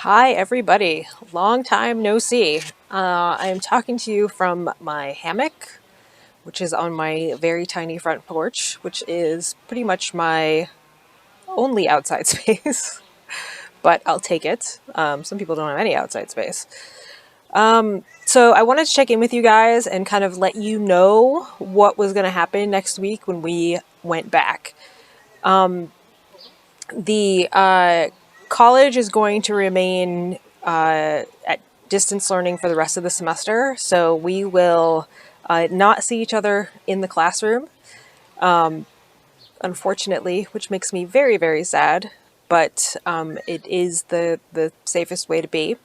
Hi, everybody. Long time no see. I am talking to you from my hammock, which is on my very tiny front porch, which is pretty much my only outside space, but I'll take it. Some people don't have any outside space. So I wanted to check in with you guys and kind of let you know what was going to happen next week when we went back. The college is going to remain at distance learning for the rest of the semester, so we will not see each other in the classroom, unfortunately, which makes me very, very sad, but it is the safest way to be.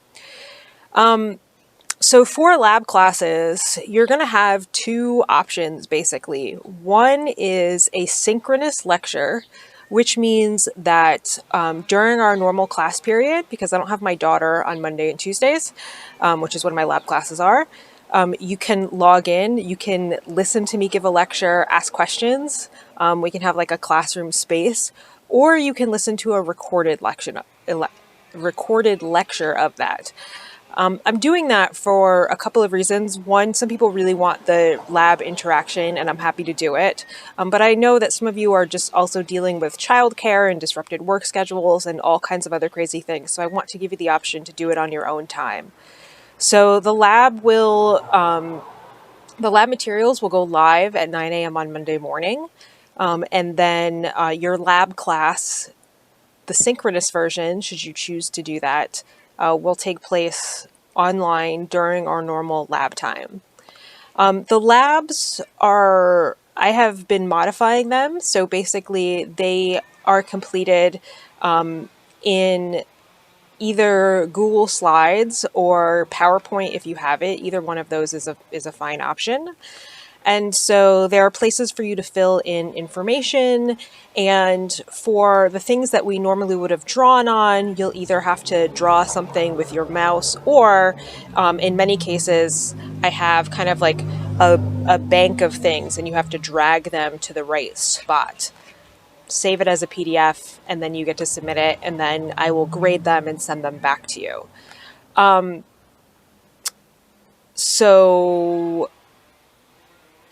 So for lab classes, you're going to have two options, basically. One is a synchronous lecture, which means that during our normal class period, because I don't have my daughter on Monday and Tuesdays, which is when my lab classes are, you can log in, you can listen to me give a lecture, ask questions. We can have like a classroom space, or you can listen to a recorded lecture of that. I'm doing that for a couple of reasons. One, some people really want the lab interaction, and I'm happy to do it. But I know that some of you are just also dealing with childcare and disrupted work schedules and all kinds of other crazy things. So I want to give you the option to do it on your own time. So the lab materials will go live at 9 a.m. on Monday morning. And then your lab class, the synchronous version, should you choose to do that, will take place online during our normal lab time. The labs are, I have been modifying them. So basically, they are completed in either Google Slides or PowerPoint if you have it. Either one of those is a fine option. And so there are places for you to fill in information. And for the things that we normally would have drawn on, you'll either have to draw something with your mouse, or in many cases, I have kind of like a bank of things and you have to drag them to the right spot. Save it as a PDF, and then you get to submit it, and then I will grade them and send them back to you. So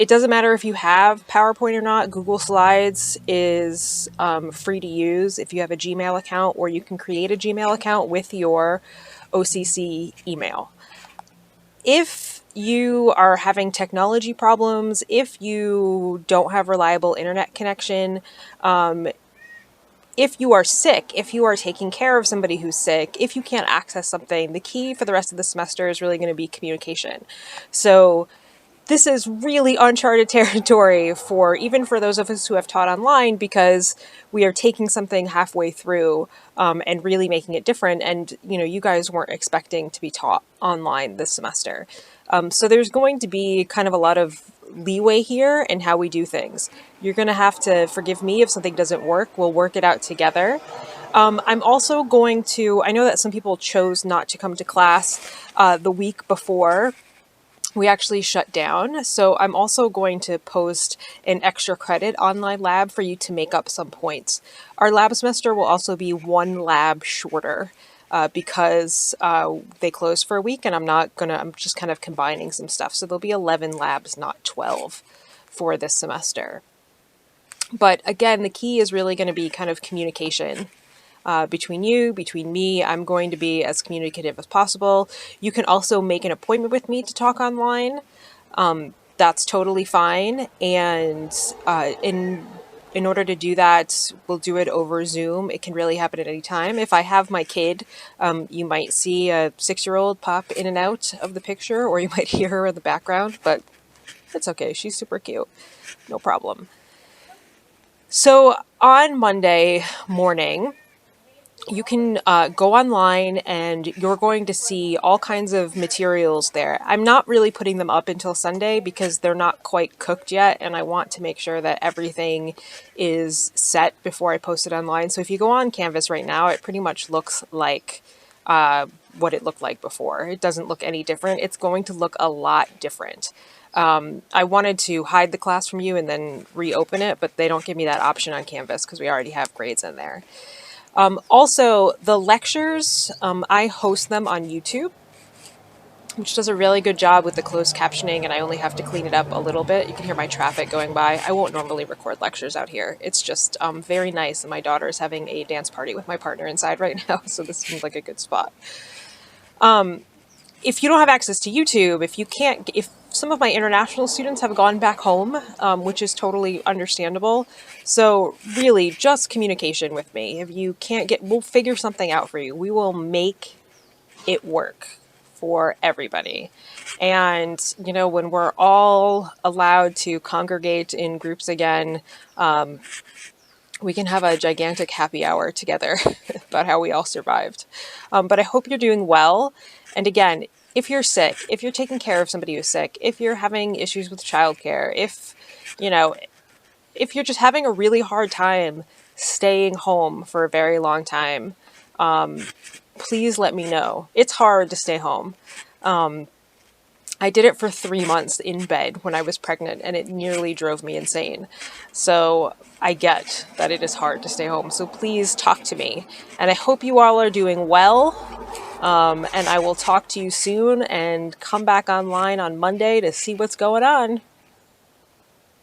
it doesn't matter if you have PowerPoint or not. Google Slides is free to use if you have a Gmail account, or you can create a Gmail account with your OCC email. If you are having technology problems, if you don't have reliable internet connection, if you are sick, if you are taking care of somebody who's sick, if you can't access something, the key for the rest of the semester is really going to be communication. So this is really uncharted territory for even for those of us who have taught online, because we are taking something halfway through and really making it different. And you guys weren't expecting to be taught online this semester, so there's going to be kind of a lot of leeway here in how we do things. You're going to have to forgive me if something doesn't work. We'll work it out together. I'm also going to, I know that some people chose not to come to class the week before we actually shut down. So I'm also going to post an extra credit online lab for you to make up some points. Our lab semester will also be one lab shorter because they closed for a week, and I'm just kind of combining some stuff. So there'll be 11 labs, not 12 for this semester. But again, the key is really going to be kind of communication. Between me. I'm going to be as communicative as possible. You can also make an appointment with me to talk online. That's totally fine. And in order to do that, we'll do it over Zoom. It can really happen at any time. If I have my kid, you might see a 6-year-old pop in and out of the picture, or you might hear her in the background, but it's okay. She's super cute. No problem. So on Monday morning, you can go online and you're going to see all kinds of materials there. I'm not really putting them up until Sunday because they're not quite cooked yet, and I want to make sure that everything is set before I post it online. So if you go on Canvas right now, it pretty much looks like what it looked like before. It doesn't look any different. It's going to look a lot different. I wanted to hide the class from you and then reopen it, but they don't give me that option on Canvas because we already have grades in there. Also, the lectures, I host them on YouTube, which does a really good job with the closed captioning, and I only have to clean it up a little bit. You can hear my traffic going by. I won't normally record lectures out here. It's just very nice, and my daughter is having a dance party with my partner inside right now, so this seems like a good spot. If you don't have access to YouTube, if some of my international students have gone back home, which is totally understandable. So really, just communication with me. If you can't we'll figure something out for you. We will make it work for everybody. And, when we're all allowed to congregate in groups again, we can have a gigantic happy hour together about how we all survived. But I hope you're doing well. And again, if you're sick, if you're taking care of somebody who's sick, if you're having issues with childcare, you know, if you're just having a really hard time staying home for a very long time, please let me know. It's hard to stay home. I did it for 3 months in bed when I was pregnant, and it nearly drove me insane. So I get that it is hard to stay home. So please talk to me. And I hope you all are doing well. And I will talk to you soon and come back online on Monday to see what's going on.